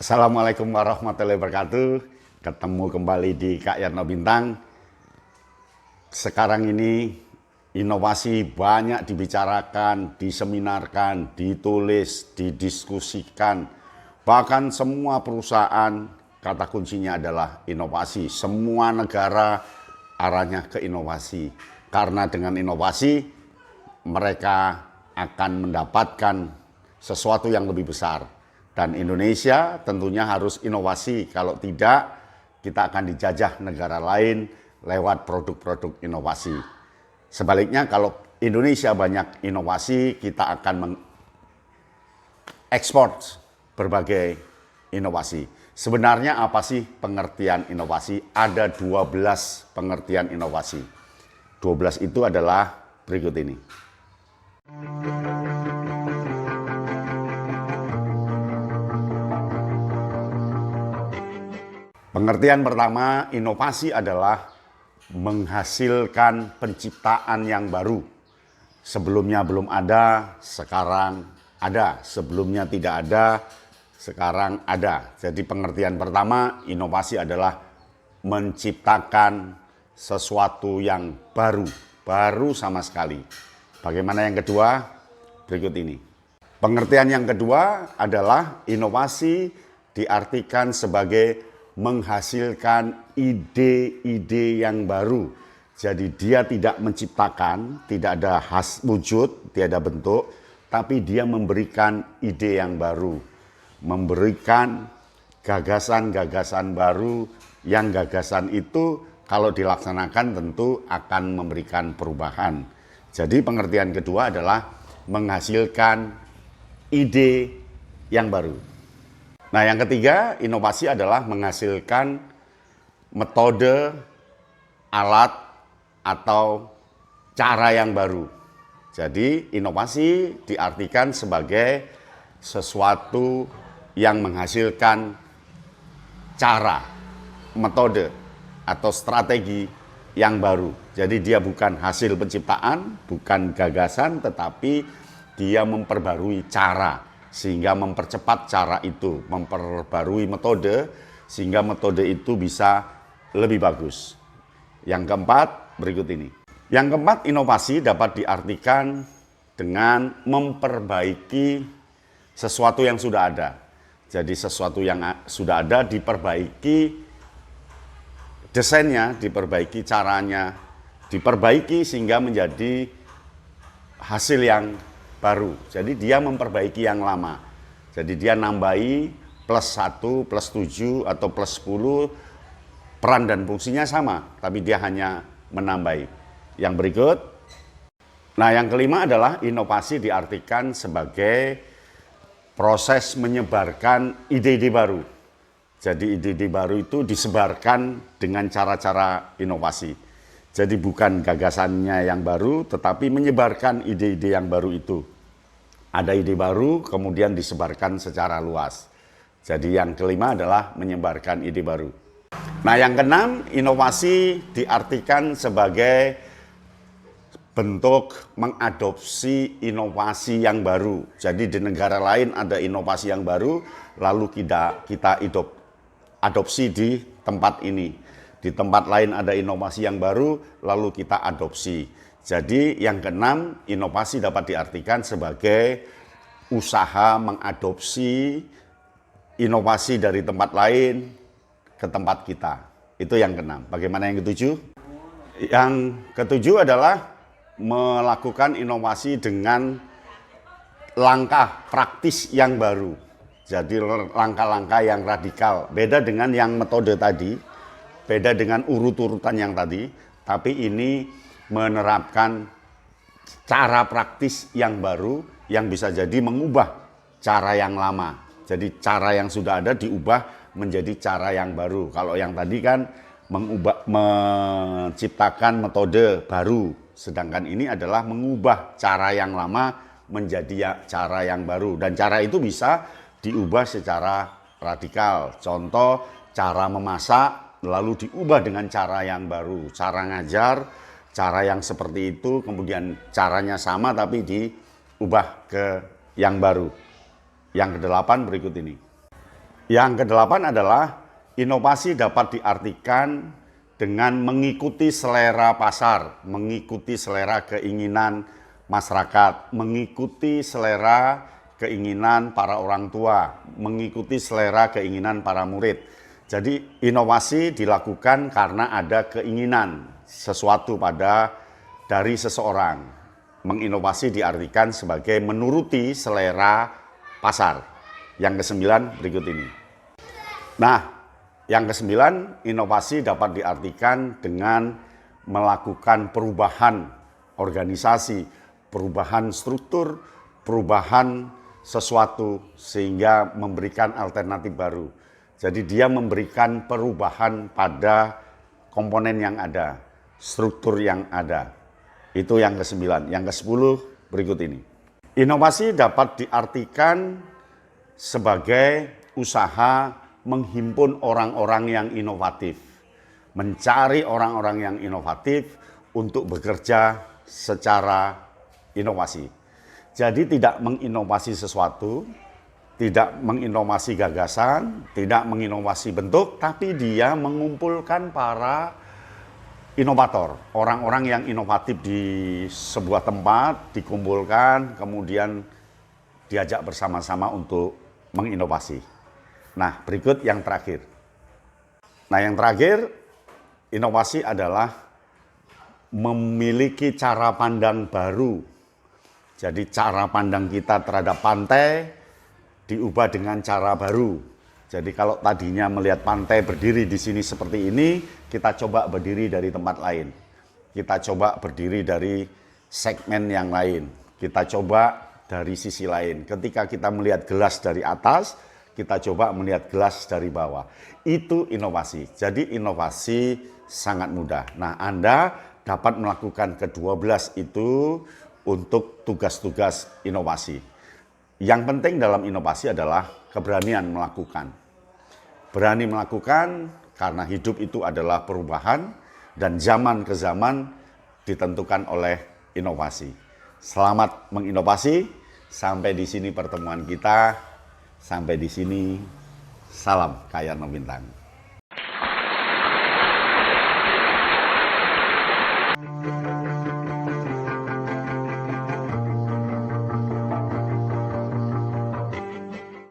Assalamualaikum warahmatullahi wabarakatuh. Ketemu kembali di Kak Yatno Bintang. Sekarang ini inovasi banyak dibicarakan, diseminarkan, ditulis, didiskusikan. Bahkan semua perusahaan kata kuncinya adalah inovasi. Semua negara arahnya ke inovasi. Karena dengan inovasi mereka akan mendapatkan sesuatu yang lebih besar. Dan Indonesia tentunya harus inovasi, kalau tidak kita akan dijajah negara lain lewat produk-produk inovasi. Sebaliknya kalau Indonesia banyak inovasi, kita akan mengekspor berbagai inovasi. Sebenarnya apa sih pengertian inovasi? Ada 12 pengertian inovasi. 12 itu adalah berikut ini. Pengertian pertama, inovasi adalah menghasilkan penciptaan yang baru. Sebelumnya belum ada, sekarang ada. Sebelumnya tidak ada, sekarang ada. Jadi pengertian pertama, inovasi adalah menciptakan sesuatu yang baru. Baru sama sekali. Bagaimana yang kedua? Berikut ini. Pengertian yang kedua adalah inovasi diartikan sebagai menghasilkan ide-ide yang baru. Jadi dia tidak menciptakan, tidak ada wujud, tidak ada bentuk, tapi dia memberikan ide yang baru. Memberikan gagasan-gagasan baru, yang gagasan itu kalau dilaksanakan tentu akan memberikan perubahan. Jadi pengertian kedua adalah menghasilkan ide yang baru. Nah, yang ketiga, inovasi adalah menghasilkan metode, alat, atau cara yang baru. Jadi, inovasi diartikan sebagai sesuatu yang menghasilkan cara, metode, atau strategi yang baru. Jadi, dia bukan hasil penciptaan, bukan gagasan, tetapi dia memperbarui cara. Sehingga mempercepat cara itu, memperbarui metode, sehingga metode itu bisa lebih bagus. Yang keempat, berikut ini. Yang keempat, inovasi dapat diartikan dengan memperbaiki sesuatu yang sudah ada. Jadi sesuatu yang sudah ada diperbaiki desainnya, diperbaiki caranya, diperbaiki sehingga menjadi hasil yang baru. Jadi dia memperbaiki yang lama. Jadi dia nambahi plus 1, plus 7, atau plus 10. Peran dan fungsinya sama, tapi dia hanya menambahi. Yang berikut. Nah, yang kelima adalah inovasi diartikan sebagai proses menyebarkan ide-ide baru. Jadi ide-ide baru itu disebarkan dengan cara-cara inovasi. Jadi bukan gagasannya yang baru, tetapi menyebarkan ide-ide yang baru itu. Ada ide baru, kemudian disebarkan secara luas. Jadi yang kelima adalah menyebarkan ide baru. Nah, yang keenam, inovasi diartikan sebagai bentuk mengadopsi inovasi yang baru. Jadi di negara lain ada inovasi yang baru, lalu kita adopsi di tempat ini. Di tempat lain ada inovasi yang baru, lalu kita adopsi. Jadi yang keenam, inovasi dapat diartikan sebagai usaha mengadopsi inovasi dari tempat lain ke tempat kita. Itu yang keenam. Bagaimana yang ketujuh? Yang ketujuh adalah melakukan inovasi dengan langkah praktis yang baru. Jadi langkah-langkah yang radikal. Beda dengan yang metode tadi. Beda dengan urut-urutan yang tadi, tapi ini menerapkan cara praktis yang baru yang bisa jadi mengubah cara yang lama. Jadi cara yang sudah ada diubah menjadi cara yang baru. Kalau yang tadi kan menciptakan metode baru, sedangkan ini adalah mengubah cara yang lama menjadi cara yang baru. Dan cara itu bisa diubah secara radikal. Contoh, cara memasak lalu diubah dengan cara yang baru, cara ngajar, cara yang seperti itu, kemudian caranya sama tapi diubah ke yang baru. Yang kedelapan berikut ini. Yang kedelapan adalah inovasi dapat diartikan dengan mengikuti selera pasar, mengikuti selera keinginan masyarakat, mengikuti selera keinginan para orang tua, mengikuti selera keinginan para murid. Jadi inovasi dilakukan karena ada keinginan sesuatu dari seseorang. Menginovasi diartikan sebagai menuruti selera pasar. Yang kesembilan berikut ini. Nah, yang kesembilan, inovasi dapat diartikan dengan melakukan perubahan organisasi, perubahan struktur, perubahan sesuatu sehingga memberikan alternatif baru. Jadi dia memberikan perubahan pada komponen yang ada, struktur yang ada. Itu yang kesembilan. Yang kesepuluh berikut ini. Inovasi dapat diartikan sebagai usaha menghimpun orang-orang yang inovatif, mencari orang-orang yang inovatif untuk bekerja secara inovasi. Jadi tidak menginovasi sesuatu, tidak menginovasi gagasan, tidak menginovasi bentuk, tapi dia mengumpulkan para inovator, orang-orang yang inovatif di sebuah tempat, dikumpulkan, kemudian diajak bersama-sama untuk menginovasi. Nah, berikut yang terakhir. Nah, yang terakhir, inovasi adalah memiliki cara pandang baru. Jadi cara pandang kita terhadap pantai diubah dengan cara baru. Jadi kalau tadinya melihat pantai berdiri di sini seperti ini, kita coba berdiri dari tempat lain. Kita coba berdiri dari segmen yang lain. Kita coba dari sisi lain. Ketika kita melihat gelas dari atas, kita coba melihat gelas dari bawah. Itu inovasi. Jadi inovasi sangat mudah. Nah, Anda dapat melakukan ke-12 itu untuk tugas-tugas inovasi. Yang penting dalam inovasi adalah keberanian melakukan. Berani melakukan karena hidup itu adalah perubahan dan zaman ke zaman ditentukan oleh inovasi. Selamat menginovasi. Sampai di sini pertemuan kita. Sampai di sini, salam Kayano Bintang.